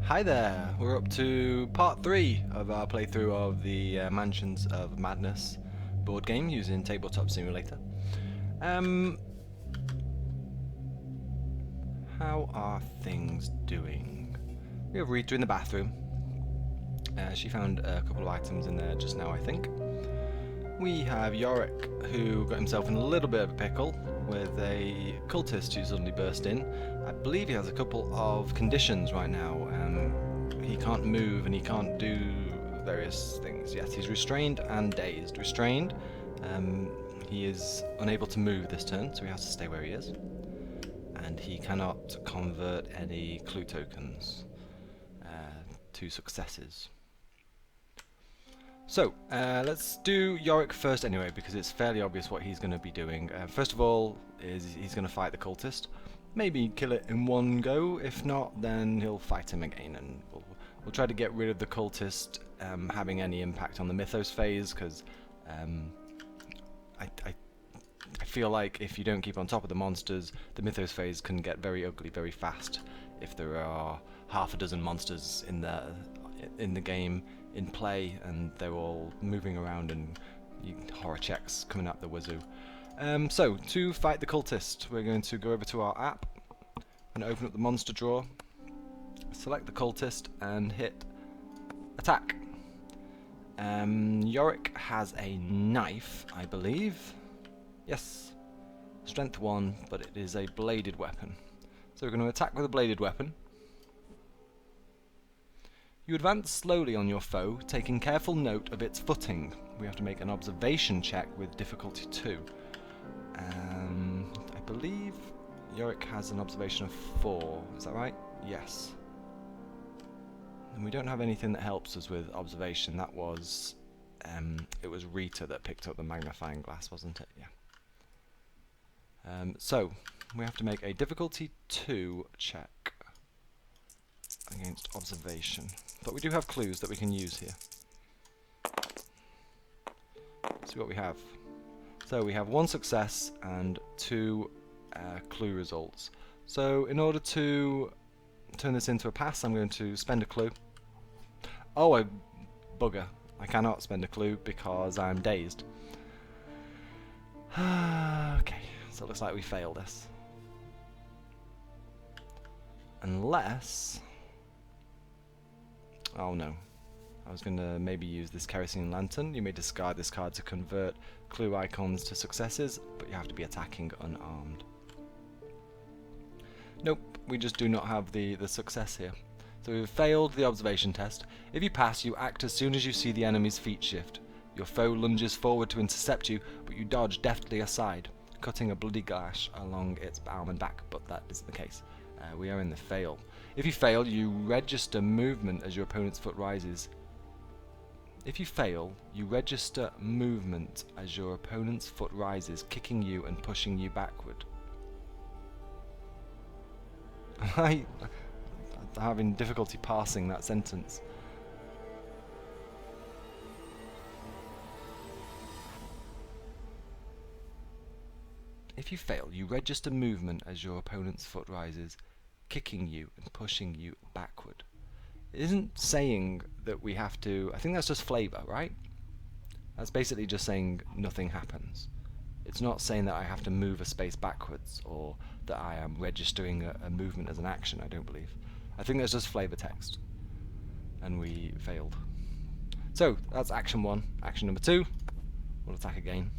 Hi there, we're up to part 3 of our playthrough of the Mansions of Madness board game using Tabletop Simulator. How are things doing? We have Rita in the bathroom. She found a couple of items in there just now, I think. We have Yorick, who got himself in a little bit of a pickle with a cultist who suddenly burst in. I believe he has a couple of conditions right now. He can't move and he can't do various things. Yes, he's restrained and dazed. Restrained, he is unable to move this turn, so he has to stay where he is. And he cannot convert any clue tokens to successes. So, let's do Yorick first anyway, because it's fairly obvious what he's going to be doing. First of all, he's going to fight the cultist. Maybe kill it in one go. If not, then he'll fight him again, and we'll try to get rid of the cultist having any impact on the Mythos phase, because I feel like if you don't keep on top of the monsters, the Mythos phase can get very ugly very fast. If there are half a dozen monsters in the game in play and they're all moving around and horror checks coming out the wazoo. So to fight the cultist, we're going to go over to our app and open up the monster drawer, select the cultist and hit attack. Yorick has a knife, I believe. Yes, strength 1, but it is a bladed weapon. So we're going to attack with a bladed weapon. You advance slowly on your foe, taking careful note of its footing. We have to make an observation check with difficulty 2. I believe Yorick has an observation of 4. Is that right? Yes. And we don't have anything that helps us with observation. That was it was Rita that picked up the magnifying glass, wasn't it? Yeah. So we have to make a difficulty 2 check against observation. But we do have clues that we can use here. Let's see what we have. So we have 1 success and 2 clue results. So in order to turn this into a pass, I'm going to spend a clue. Oh, I bugger. I cannot spend a clue because I'm dazed. Okay, so it looks like we failed this. Unless... Oh no. I was going to maybe use this kerosene lantern. You may discard this card to convert clue icons to successes, but you have to be attacking unarmed. Nope, we just do not have the success here. So we've failed the observation test. If you pass, you act as soon as you see the enemy's feet shift. Your foe lunges forward to intercept you, but you dodge deftly aside, cutting a bloody gash along its arm and back, but that isn't the case. We are in the fail. If you fail, you register movement as your opponent's foot rises. If you fail, you register movement as your opponent's foot rises, kicking you and pushing you backward. I'm having difficulty parsing that sentence. If you fail, you register movement as your opponent's foot rises, kicking you and pushing you backward. It isn't saying that we have to... I think that's just flavor, right? That's basically just saying nothing happens. It's not saying that I have to move a space backwards or that I am registering a movement as an action, I don't believe. I think that's just flavor text. And we failed. So, that's action 1. Action number 2, we'll attack again.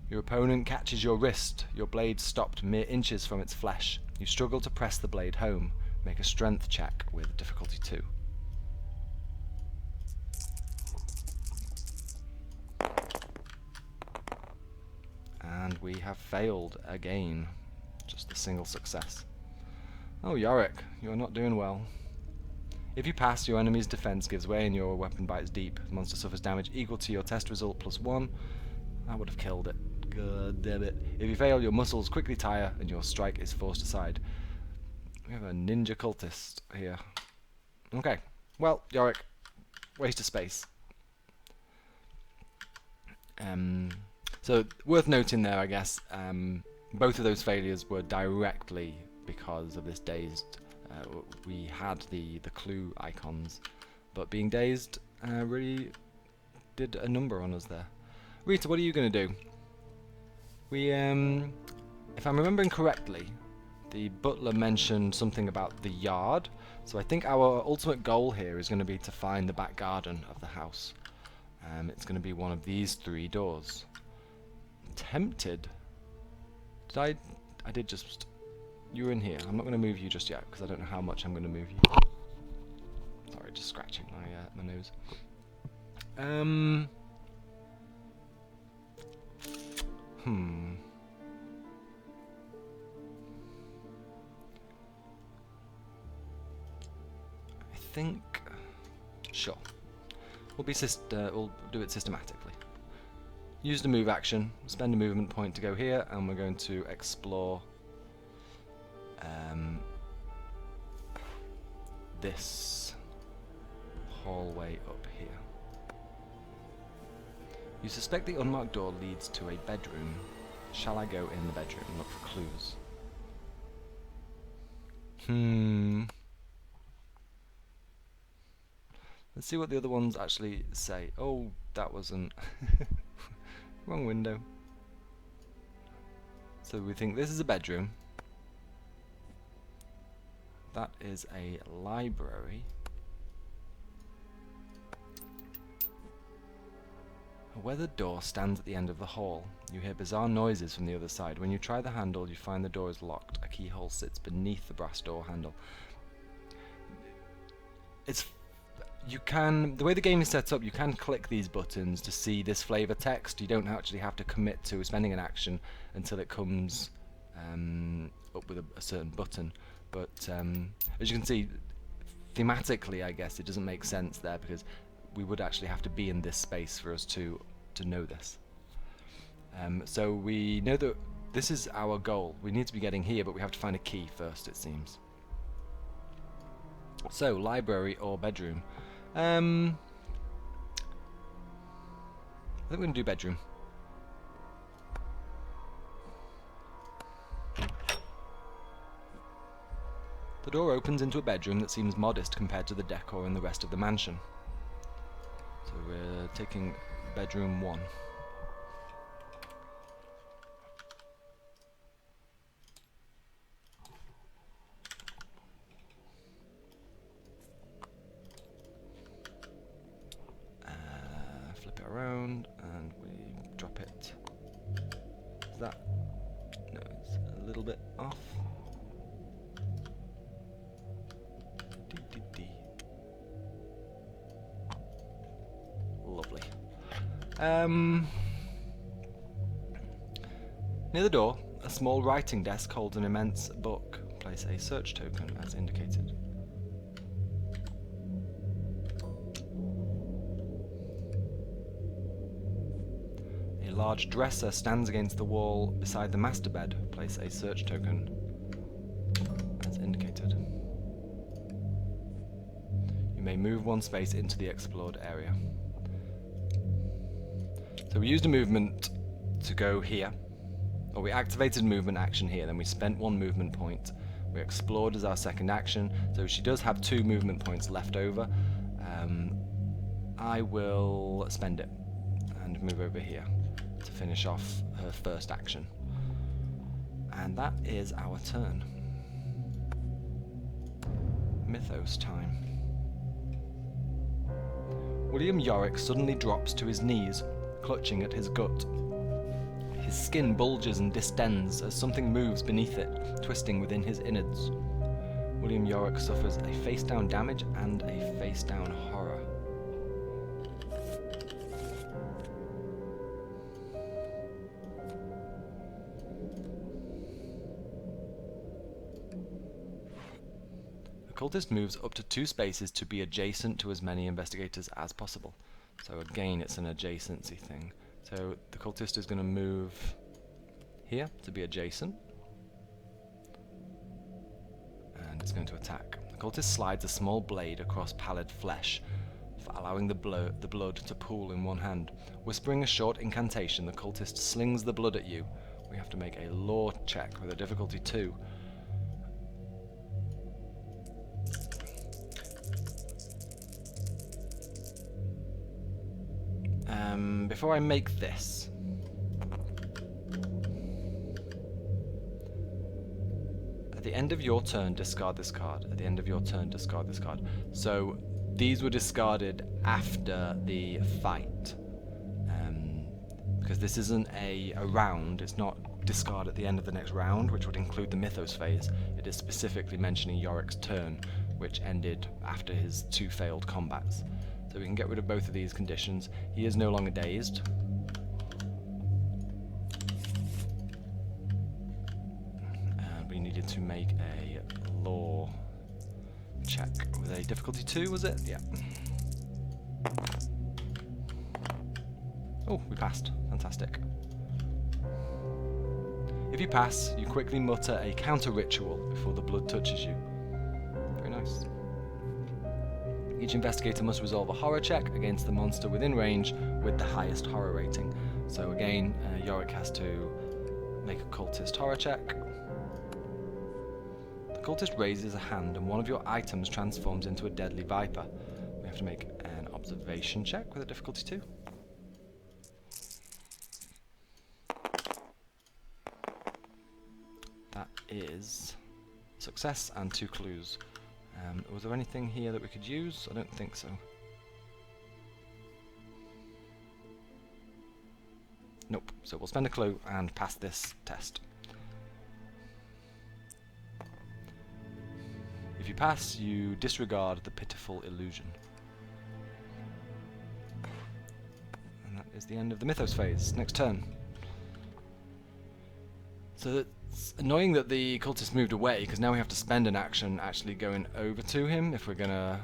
Your opponent catches your wrist, your blade stopped mere inches from its flesh. You struggle to press the blade home. Make a strength check with difficulty 2. And we have failed again. Just a single success. Oh, Yorick, you're not doing well. If you pass, your enemy's defense gives way and your weapon bites deep. The monster suffers damage equal to your test result plus 1. That would have killed it. God damn it. If you fail, your muscles quickly tire and your strike is forced aside. We have a ninja cultist here. Okay. Well, Yorick, waste of space. So, worth noting there, I guess, both of those failures were directly because of this dazed we had the clue icons, but being dazed really did a number on us there. Rita, what are you going to do? We, if I'm remembering correctly, the butler mentioned something about the yard, so I think our ultimate goal here is going to be to find the back garden of the house. It's going to be one of these 3 doors. Tempted. I did just... You're in here. I'm not going to move you just yet, because I don't know how much I'm going to move you. Sorry, just scratching my nose. I think... Sure. We'll do it systematically. Use the move action, spend a movement point to go here, and we're going to explore this hallway up here. You suspect the unmarked door leads to a bedroom. Shall I go in the bedroom and look for clues? Let's see what the other ones actually say. Oh, that wasn't... Wrong window. So we think this is a bedroom. That is a library. A weathered door stands at the end of the hall. You hear bizarre noises from the other side. When you try the handle, you find the door is locked. A keyhole sits beneath the brass door handle. The way the game is set up, you can click these buttons to see this flavor text. You don't actually have to commit to spending an action until it comes up with a certain button. But as you can see, thematically, I guess it doesn't make sense there, because we would actually have to be in this space for us to know this. So we know that this is our goal. We need to be getting here, but we have to find a key first, it seems. So, library or bedroom? I think we're going to do bedroom. The door opens into a bedroom that seems modest compared to the decor in the rest of the mansion. So we're taking bedroom 1. Flip it around and we drop it. Is that? No, it's a little bit off. Lovely. Near the door, a small writing desk holds an immense book. Place a search token as indicated. A large dresser stands against the wall beside the master bed. Place a search token as indicated. You may move 1 space into the explored area. So we used a movement to go here, or we activated movement action here, then we spent 1 movement point. We explored as our second action, so she does have 2 movement points left over. I will spend it and move over here to finish off her first action. And that is our turn. Mythos time. William Yorick suddenly drops to his knees, clutching at his gut. His skin bulges and distends as something moves beneath it, twisting within his innards. William Yorick suffers a face-down damage and a face-down horror. The cultist moves up to 2 spaces to be adjacent to as many investigators as possible. So again, it's an adjacency thing. So the cultist is going to move here to be adjacent. And it's going to attack. The cultist slides a small blade across pallid flesh, allowing the blood to pool in one hand. Whispering a short incantation, the cultist slings the blood at you. We have to make a law check with a difficulty 2. Before I make this, at the end of your turn, discard this card. At the end of your turn, discard this card. So these were discarded after the fight. Because this isn't a round, it's not discard at the end of the next round, which would include the Mythos phase. It is specifically mentioning Yorick's turn, which ended after his 2 failed combats. So we can get rid of both of these conditions. He is no longer dazed. We needed to make a law check with a difficulty 2, was it? Yeah. Oh, we passed. Fantastic. If you pass, you quickly mutter a counter ritual before the blood touches you. Very nice. Each investigator must resolve a horror check against the monster within range with the highest horror rating. So again, Yorick has to make a cultist horror check. The cultist raises a hand and one of your items transforms into a deadly viper. We have to make an observation check with a difficulty 2. That is success and 2 clues. Was there anything here that we could use? I don't think so. Nope. So we'll spend a clue and pass this test. If you pass, you disregard the pitiful illusion. And that is the end of the Mythos phase. Next turn. So it's annoying that the cultist moved away, because now we have to spend an action actually going over to him if we're going to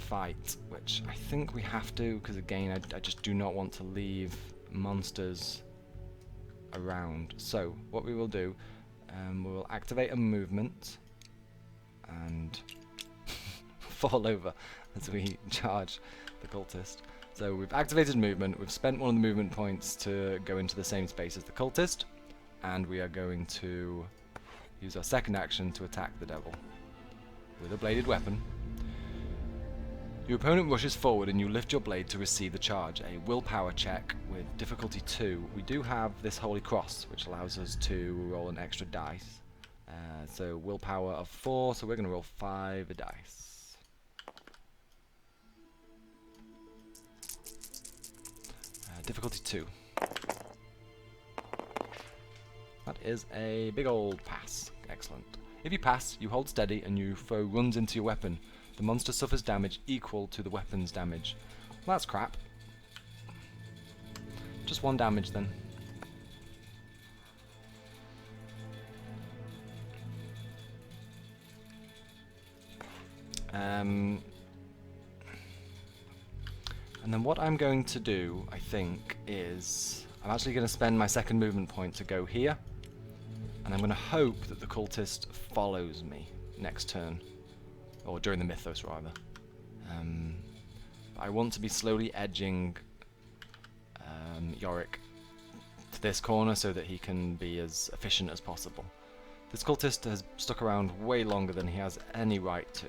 fight, which I think we have to, because again, I just do not want to leave monsters around. So what we will do, we will activate a movement and fall over as we charge the cultist. So we've activated movement, we've spent one of the movement points to go into the same space as the cultist, and we are going to use our second action to attack the devil with a bladed weapon. Your opponent rushes forward and you lift your blade to receive the charge. A willpower check with difficulty 2. We do have this Holy Cross, which allows us to roll an extra dice. So willpower of 4, so we're going to roll 5 dice. Difficulty 2. That is a big old pass. Excellent. If you pass, you hold steady and your foe runs into your weapon. The monster suffers damage equal to the weapon's damage. Well, that's crap. Just 1 damage then. And then what I'm going to do, I think, is I'm actually going to spend my second movement point to go here, and I'm going to hope that the cultist follows me next turn, or during the Mythos rather. I want to be slowly edging Yorick to this corner so that he can be as efficient as possible. This cultist has stuck around way longer than he has any right to.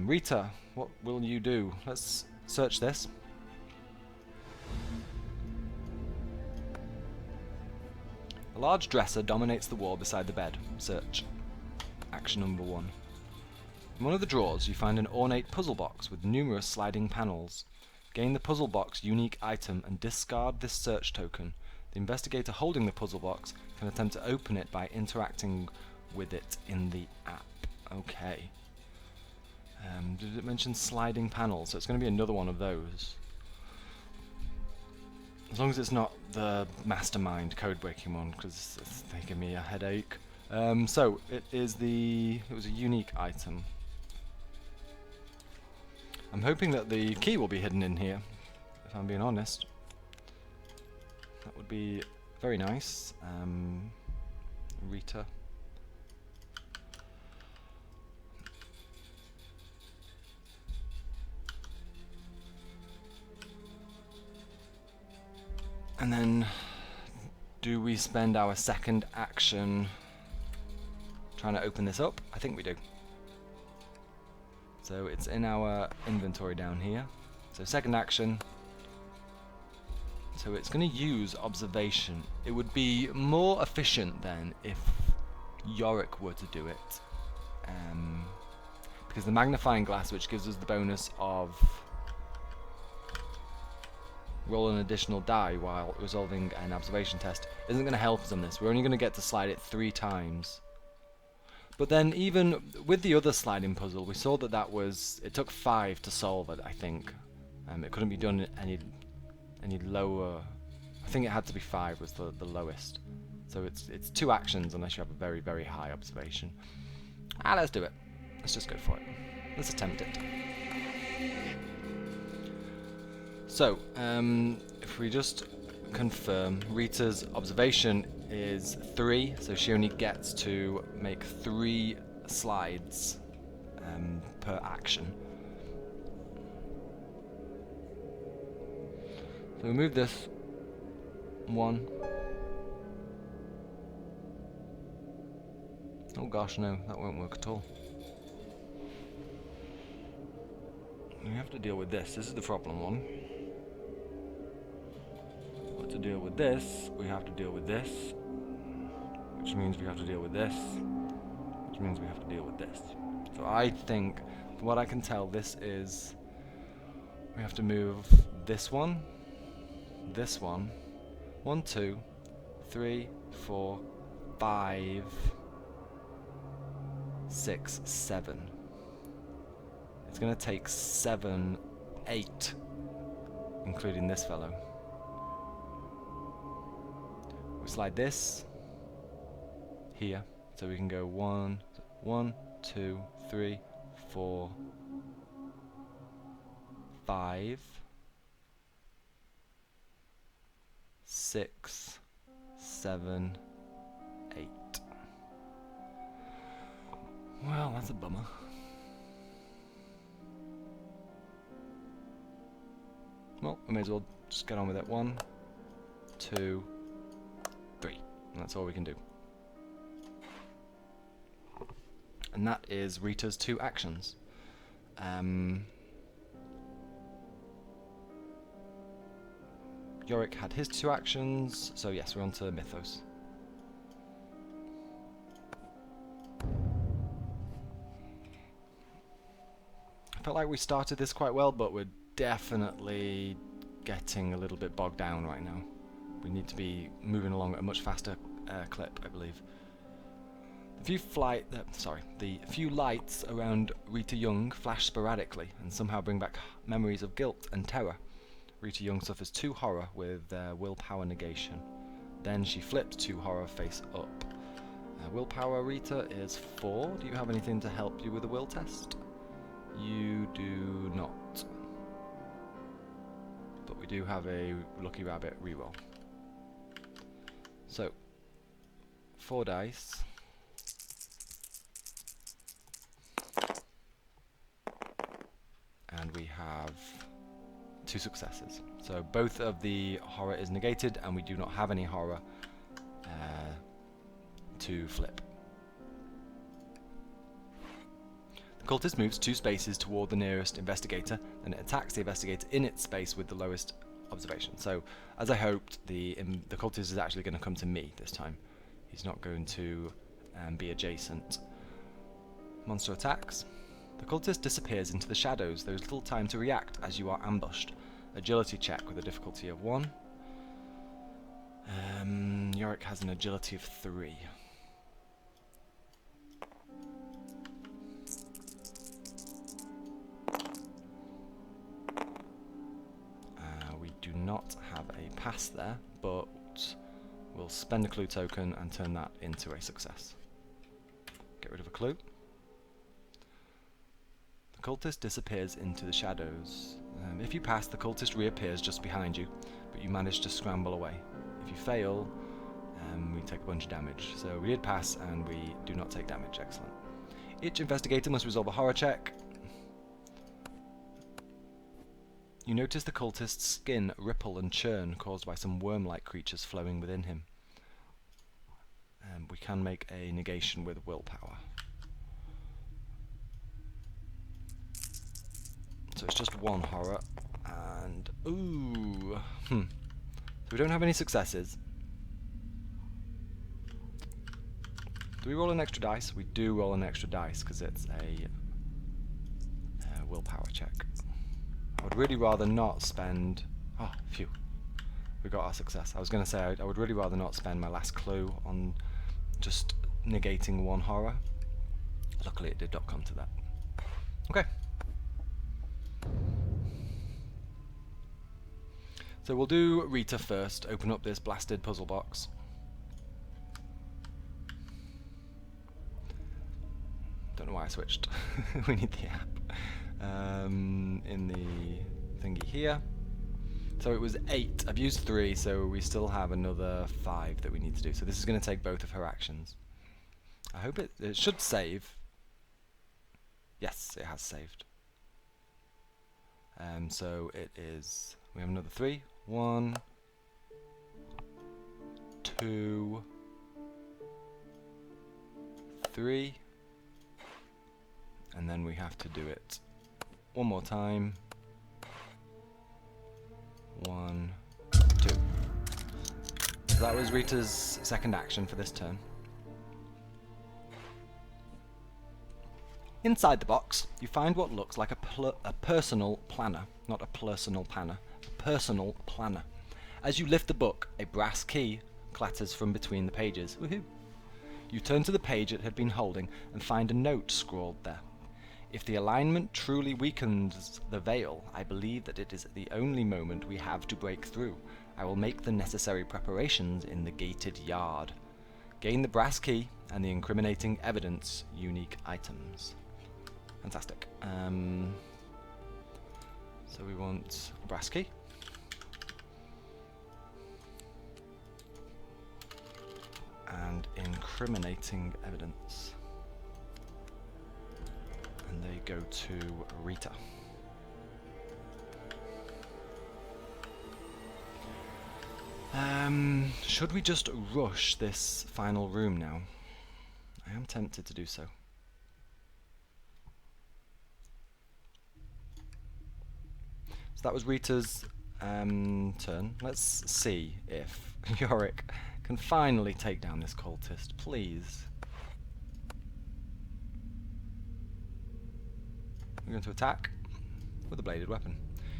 Rita, what will you do? Let's search this. A large dresser dominates the wall beside the bed. Search. Action number 1. In one of the drawers, you find an ornate puzzle box with numerous sliding panels. Gain the puzzle box unique item and discard this search token. The investigator holding the puzzle box can attempt to open it by interacting with it in the app. Okay. Did it mention sliding panels? So it's going to be another one of those. As long as it's not the mastermind code-breaking one, because they give me a headache. So it was a unique item. I'm hoping that the key will be hidden in here, if I'm being honest. That would be very nice. Rita. And then, do we spend our second action trying to open this up? I think we do. So it's in our inventory down here. So second action. So it's going to use observation. It would be more efficient then if Yorick were to do it. Because the magnifying glass, which gives us the bonus of roll an additional die while resolving an observation test, isn't going to help us on this. We're only going to get to slide it 3 times. But then even with the other sliding puzzle, we saw that it took 5 to solve it, I think. It couldn't be done any lower. I think it had to be 5 was the lowest. So it's 2 actions unless you have a very, very high observation. Let's do it. Let's just go for it. Let's attempt it. So, if we just confirm, Rita's observation is 3, so she only gets to make 3 slides per action. So we move this 1. Oh gosh, no, that won't work at all. We have to deal with this. This is the problem one. But to deal with this, we have to deal with this, which means we have to deal with this, which means we have to deal with this. So I think, from what I can tell, this is, we have to move this one, 1, 2, 3, 4, 5, 6, 7. It's going to take 7, 8, including this fellow. We slide this here, so we can go 1, 2, 3, 4, 5, 6, 7, 8. Well, that's a bummer. Well, we may as well just get on with it. 1, 2, 3. And that's all we can do. And that is Rita's 2 actions. Yorick had his 2 actions, so yes, we're on to Mythos. I felt like we started this quite well, but we're definitely getting a little bit bogged down right now. We need to be moving along at a much faster clip, I believe. The few lights around Rita Young flash sporadically and somehow bring back memories of guilt and terror. Rita Young suffers 2 horror with willpower negation. Then she flips 2 horror face up. Willpower, Rita, is 4. Do you have anything to help you with the will test? You do not. But we do have a Lucky Rabbit reroll. So, 4 dice. And we have 2 successes. So both of the horror is negated, and we do not have any horror to flip. The cultist moves 2 spaces toward the nearest investigator, and it attacks the investigator in its space with the lowest observation. So, as I hoped, the cultist is actually going to come to me this time. He's not going to be adjacent. Monster attacks. The cultist disappears into the shadows. There is little time to react as you are ambushed. Agility check with a difficulty of 1. Yorick has an agility of 3. We do not have a pass there, but we'll spend a clue token and turn that into a success. Get rid of a clue. The cultist disappears into the shadows. If you pass, the cultist reappears just behind you, but you manage to scramble away. If you fail, we take a bunch of damage. So we did pass, and we do not take damage. Excellent. Each investigator must resolve a horror check. You notice the cultist's skin ripple and churn, caused by some worm-like creatures flowing within him. We can make a negation with willpower. So it's just 1 horror, And ooh, so we don't have any successes. Do we roll an extra dice? We do roll an extra dice because it's a willpower check. I would really rather not spend... Oh, phew. We got our success. I was going to say I would really rather not spend my last clue on just negating one horror. Luckily it did not come to that. Okay. So we'll do Rita first. Open up this blasted puzzle box. Don't know why I switched. We need the app. In the thingy here. So it was 8. I've used 3, so we still have another 5 that we need to do. So this is going to take both of her actions. I hope it should save. Yes, it has saved. So it is... We have another 3. 1, 2, 3. And then we have to do it one more time. 1, 2. So that was Rita's second action for this turn. Inside the box, you find what looks like a personal planner. Not a personal planner. A personal planner. As you lift the book, a brass key clatters from between the pages. Woohoo! You turn to the page it had been holding and find a note scrawled there. If the alignment truly weakens the veil, I believe that it is the only moment we have to break through. I will make the necessary preparations in the gated yard. Gain the brass key and the incriminating evidence unique items. Fantastic. So we want a brass key. And incriminating evidence. And they go to Rita. Should we just rush this final room now? I am tempted to do so. So that was Rita's turn. Let's see if Yorick can finally take down this cultist, please. We're going to attack with a bladed weapon.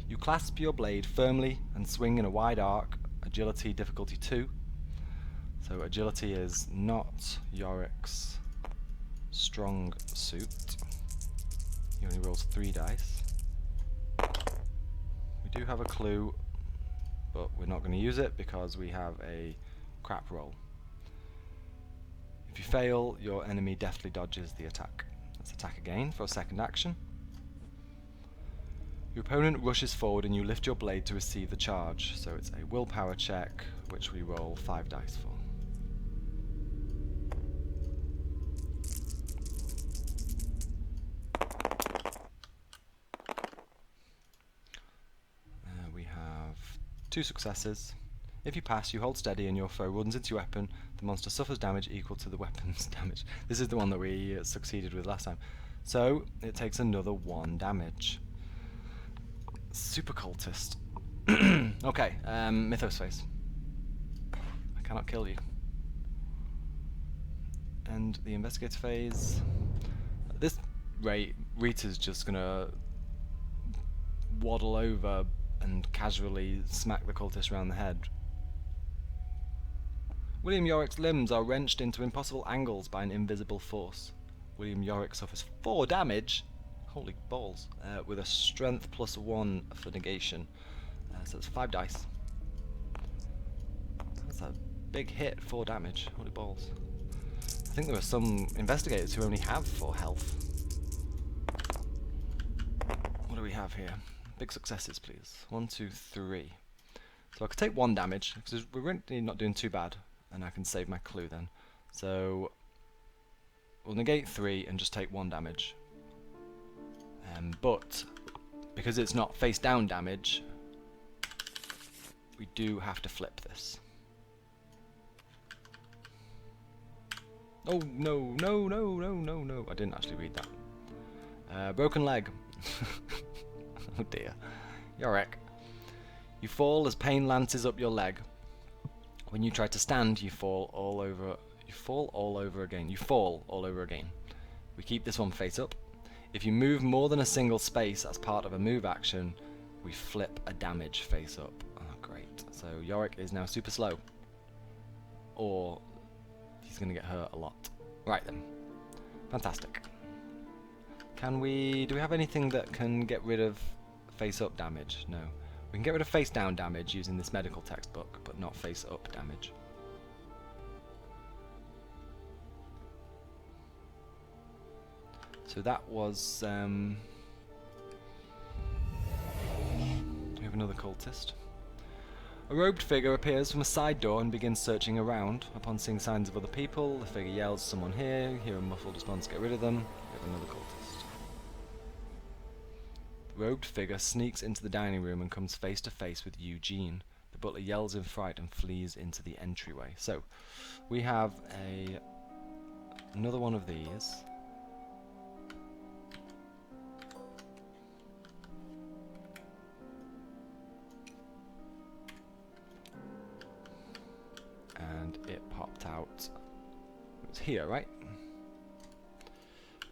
You clasp your blade firmly and swing in a wide arc. Agility difficulty 2. So agility is not Yorick's strong suit. He only rolls 3 dice. We do have a clue, but we're not going to use it because we have a crap roll. If you fail, your enemy deftly dodges the attack. Let's attack again for a second action. Your opponent rushes forward and you lift your blade to receive the charge. So it's a willpower check, which we roll 5 dice for. We have 2 successes. If you pass, you hold steady and your foe runs into your weapon. The monster suffers damage equal to the weapon's damage. This is the one that we succeeded with last time. So it takes another 1 damage. Super cultist. Okay, Mythos Face. I cannot kill you. And the investigator phase. At this rate, Rita's just gonna waddle over and casually smack the cultist around the head. William Yorick's limbs are wrenched into impossible angles by an invisible force. William Yorick suffers 4 damage. Holy balls. With a strength plus 1 for negation. So it's 5 dice. That's a big hit, 4 damage. Holy balls. I think there are some investigators who only have 4 health. What do we have here? Big successes, please. 1, 2, 3. So I could take 1 damage, because we're really not doing too bad. And I can save my clue then. So we'll negate 3 and just take 1 damage. But because it's not face down damage, we do have to flip this. Oh no, no, no, no, no, no. I didn't actually read that. Broken leg. Oh dear. Yorick. You fall as pain lances up your leg. When you try to stand, you fall all over. You fall all over again. You fall all over again. We keep this one face up. If you move more than a single space as part of a move action, we flip a damage face up. Oh, great. So Yorick is now super slow. Or he's going to get hurt a lot. Right then. Fantastic. Do we have anything that can get rid of face up damage? No. We can get rid of face down damage using this medical textbook, but not face up damage. So that was... we have another cultist. A robed figure appears from a side door and begins searching around. Upon seeing signs of other people, the figure yells, "Someone here!" You hear a muffled response, "Get rid of them." We have another cultist. The robed figure sneaks into the dining room and comes face to face with Eugene. The butler yells in fright and flees into the entryway. So, we have another one of these. And it popped out. It was here, right?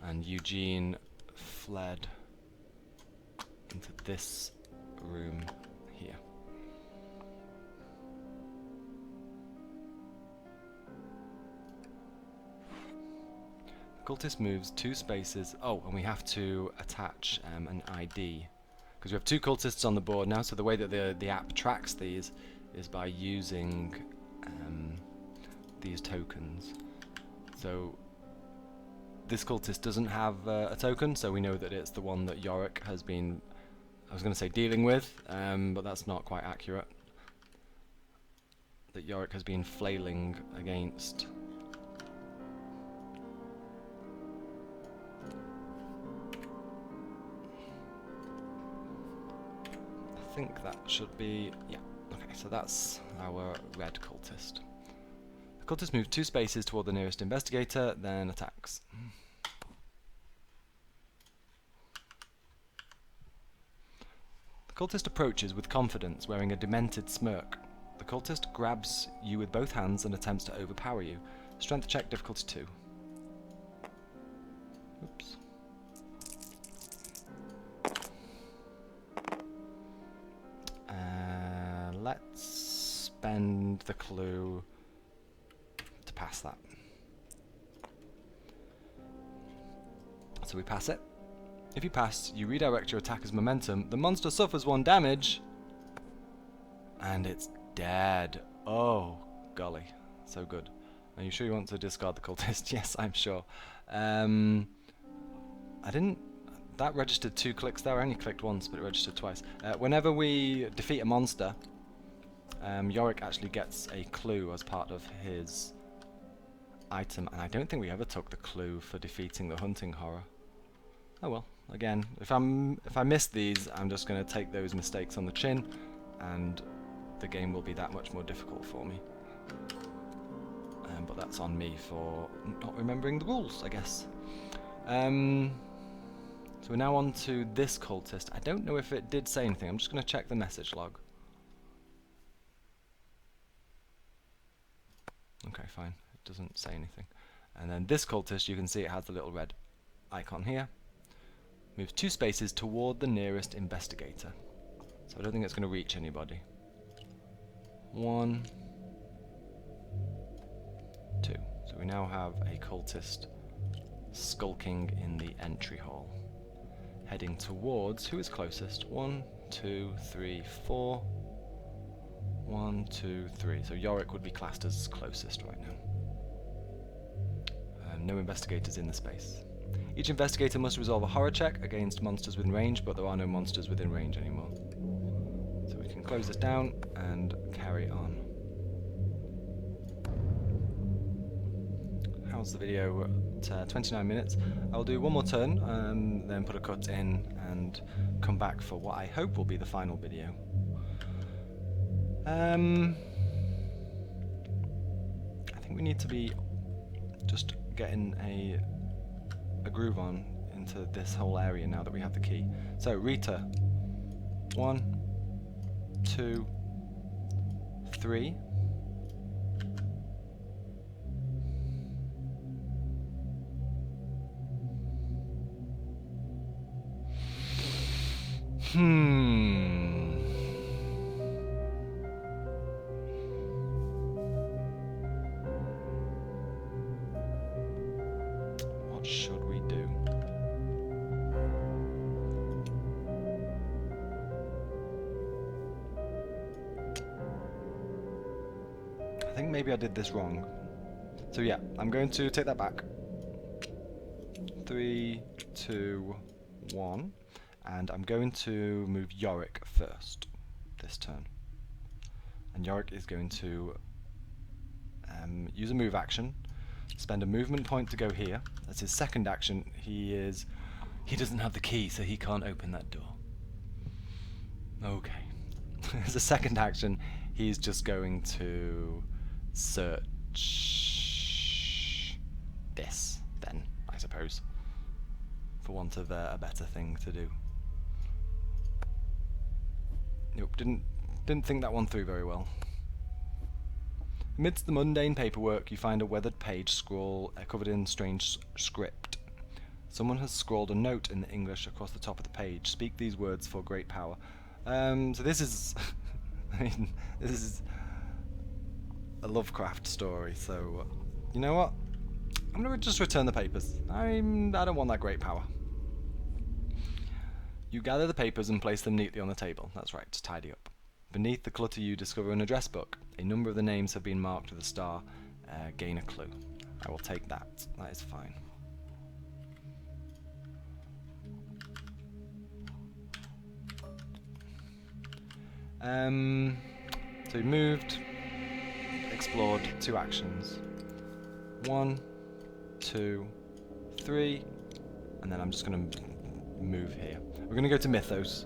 And Eugene fled into this room here. The cultist moves 2 spaces. Oh, and we have to attach an ID. Because we have 2 cultists on the board now, so the way that the app tracks these is by using these tokens. So this cultist doesn't have a token, so we know that it's the one that Yorick has been, I was going to say dealing with, but that's not quite accurate. That Yorick has been flailing against. I think that should be, yeah. Okay, so that's our red cultist. The cultist moves 2 spaces toward the nearest investigator, then attacks. The cultist approaches with confidence, wearing a demented smirk. The cultist grabs you with both hands and attempts to overpower you. Strength check, difficulty 2. Oops. Let's spend the clue to pass that. So we pass it. If you pass, you redirect your attacker's momentum. The monster suffers 1 damage. And it's dead. Oh, golly. So good. Are you sure you want to discard the cultist? Yes, I'm sure. I didn't... That registered 2 clicks there. I only clicked once, but it registered twice. Whenever we defeat a monster, Yorick actually gets a clue as part of his item, and I don't think we ever took the clue for defeating the hunting horror. Oh well, again, if I miss these, I'm just going to take those mistakes on the chin, and the game will be that much more difficult for me. But that's on me for not remembering the rules, I guess. So we're now on to this cultist. I don't know if it did say anything. I'm just going to check the message log. Okay, fine. It doesn't say anything. And then this cultist, you can see it has the little red icon here. Moves 2 spaces toward the nearest investigator. So I don't think it's going to reach anybody. 1, 2. So we now have a cultist skulking in the entry hall. Heading towards who is closest. 1, 2, 3, 4. 1, 2, 3. So Yorick would be classed as closest right now. No investigators in the space. Each investigator must resolve a horror check against monsters within range, but there are no monsters within range anymore. So we can close this down and carry on. How's the video? At 29 minutes. I'll do one more turn and then put a cut in and come back for what I hope will be the final video. I think we need to be just getting a groove on into this whole area now that we have the key. So Rita, 1, 2, 3. What should we do? I think maybe I did this wrong. So yeah, I'm going to take that back. 3, 2, 1. And I'm going to move Yorick first this turn. And Yorick is going to use a move action, spend a movement point to go here. That's his second action. He doesn't have the key, so he can't open that door. Okay. As a second action, he's just going to search this, then, I suppose, for want of a better thing to do. Nope, didn't think that one through very well. Amidst the mundane paperwork, you find a weathered page scroll covered in strange script. Someone has scrawled a note in English across the top of the page. Speak these words for great power. So this is, I mean, this is a Lovecraft story. So, you know what? I'm gonna just return the papers. I don't want that great power. You gather the papers and place them neatly on the table. That's right, to tidy up. Beneath the clutter you discover an address book. A number of the names have been marked with a star. Gain a clue. I will take that. That is fine. So we moved, explored 2 actions. 1, 2, 3, and then I'm just going to move here. We're going to go to Mythos,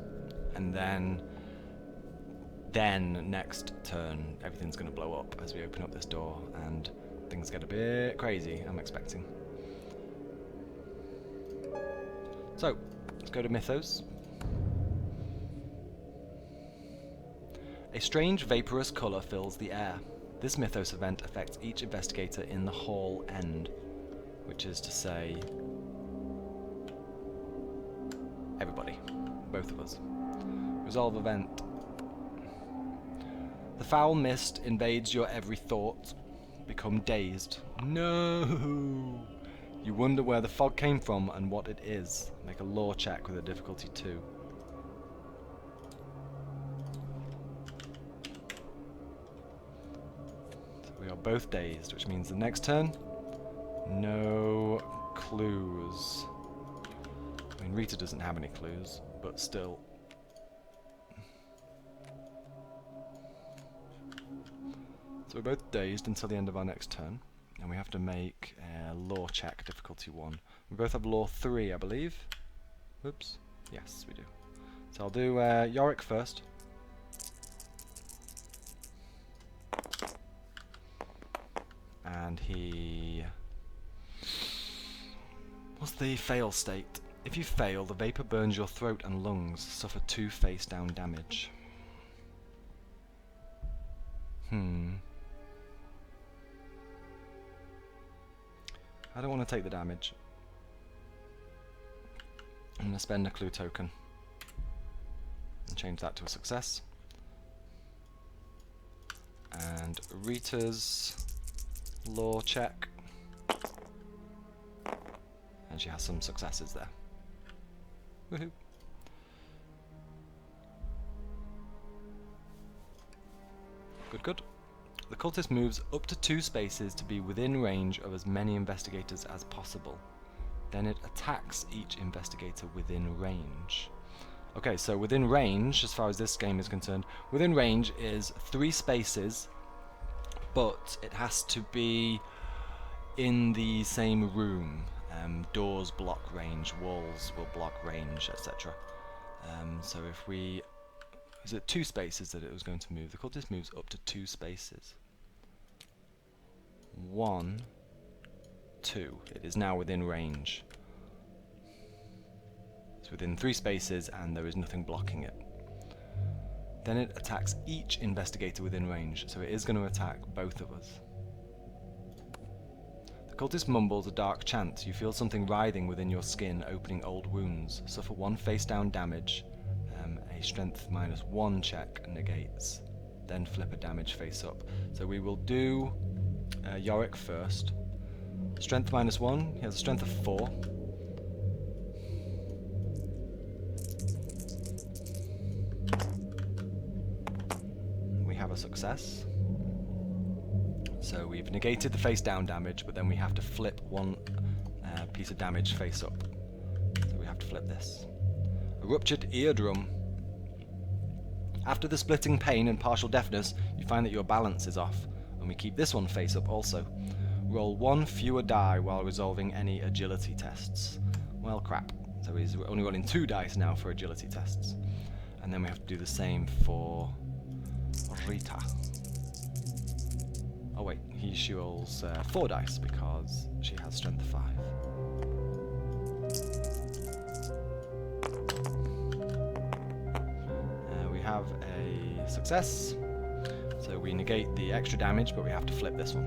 and then next turn everything's going to blow up as we open up this door, and things get a bit crazy, I'm expecting. So, let's go to Mythos. A strange vaporous colour fills the air. This Mythos event affects each investigator in the hall end, which is to say everybody, both of us. Resolve event. The foul mist invades your every thought. Become dazed. No! You wonder where the fog came from and what it is. Make a lore check with a difficulty 2. So we are both dazed, which means the next turn, no clues. I mean, Rita doesn't have any clues, but still. So we're both dazed until the end of our next turn, and we have to make a lore check, difficulty 1. We both have lore 3, I believe. Whoops. Yes, we do. So I'll do Yorick first. And he... What's the fail state? If you fail, the vapor burns your throat and lungs. Suffer 2 face-down damage. I don't want to take the damage. I'm going to spend a clue token and change that to a success. And Rita's lore check. And she has some successes there. Woohoo! Good, good. The cultist moves up to 2 spaces to be within range of as many investigators as possible. Then it attacks each investigator within range. Okay, so within range, as far as this game is concerned, within range is 3 spaces, but it has to be in the same room. Doors block range, walls will block range, etc. So if we... Is it 2 spaces that it was going to move? The cultist moves up to 2 spaces. 1, 2. It is now within range. It's within 3 spaces and there is nothing blocking it. Then it attacks each investigator within range, so it is going to attack both of us. The cultist mumbles a dark chant. You feel something writhing within your skin, opening old wounds. Suffer 1 face down damage. A strength -1 check negates. Then flip a damage face up. So we will do Yorick first. Strength -1. He has a strength of 4. We have a success. So we've negated the face down damage, but then we have to flip 1 piece of damage face up. So we have to flip this. A ruptured eardrum. After the splitting pain and partial deafness, you find that your balance is off, and we keep this one face up also. Roll 1 fewer die while resolving any agility tests. Well, crap. So he's only rolling 2 dice now for agility tests. And then we have to do the same for Rita. Oh wait, she rolls 4 dice because she has strength 5. We have a success, so we negate the extra damage, but we have to flip this one.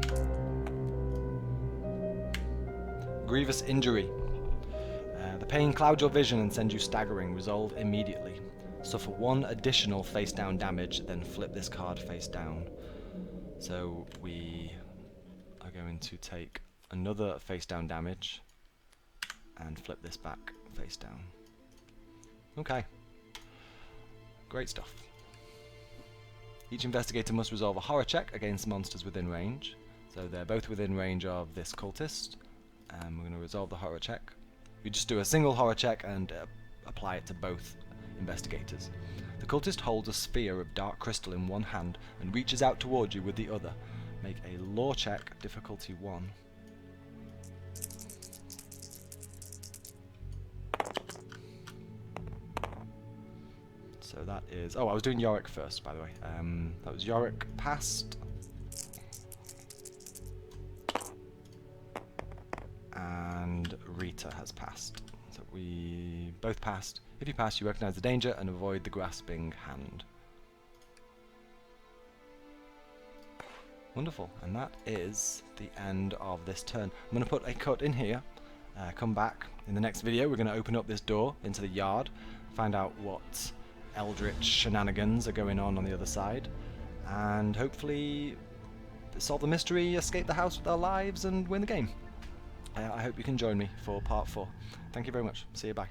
Grievous injury. The pain clouds your vision and sends you staggering. Resolve immediately. Suffer 1 additional face down damage, then flip this card face down. So we are going to take another face down damage and flip this back face down. Okay. Great stuff. Each investigator must resolve a horror check against monsters within range. So they're both within range of this cultist. We're going to resolve the horror check. We just do a single horror check and apply it to both investigators. The cultist holds a sphere of dark crystal in one hand and reaches out towards you with the other. Make a law check, difficulty 1. So that is... Oh, I was doing Yorick first, by the way. That was Yorick passed. And Rita has passed. So we both passed. If you pass, you recognize the danger and avoid the grasping hand. Wonderful. And that is the end of this turn. I'm going to put a cut in here. Come back in the next video. We're going to open up this door into the yard, find out what eldritch shenanigans are going on the other side, and hopefully solve the mystery, escape the house with our lives, and win the game. I hope you can join me for part 4. Thank you very much. See you, bye.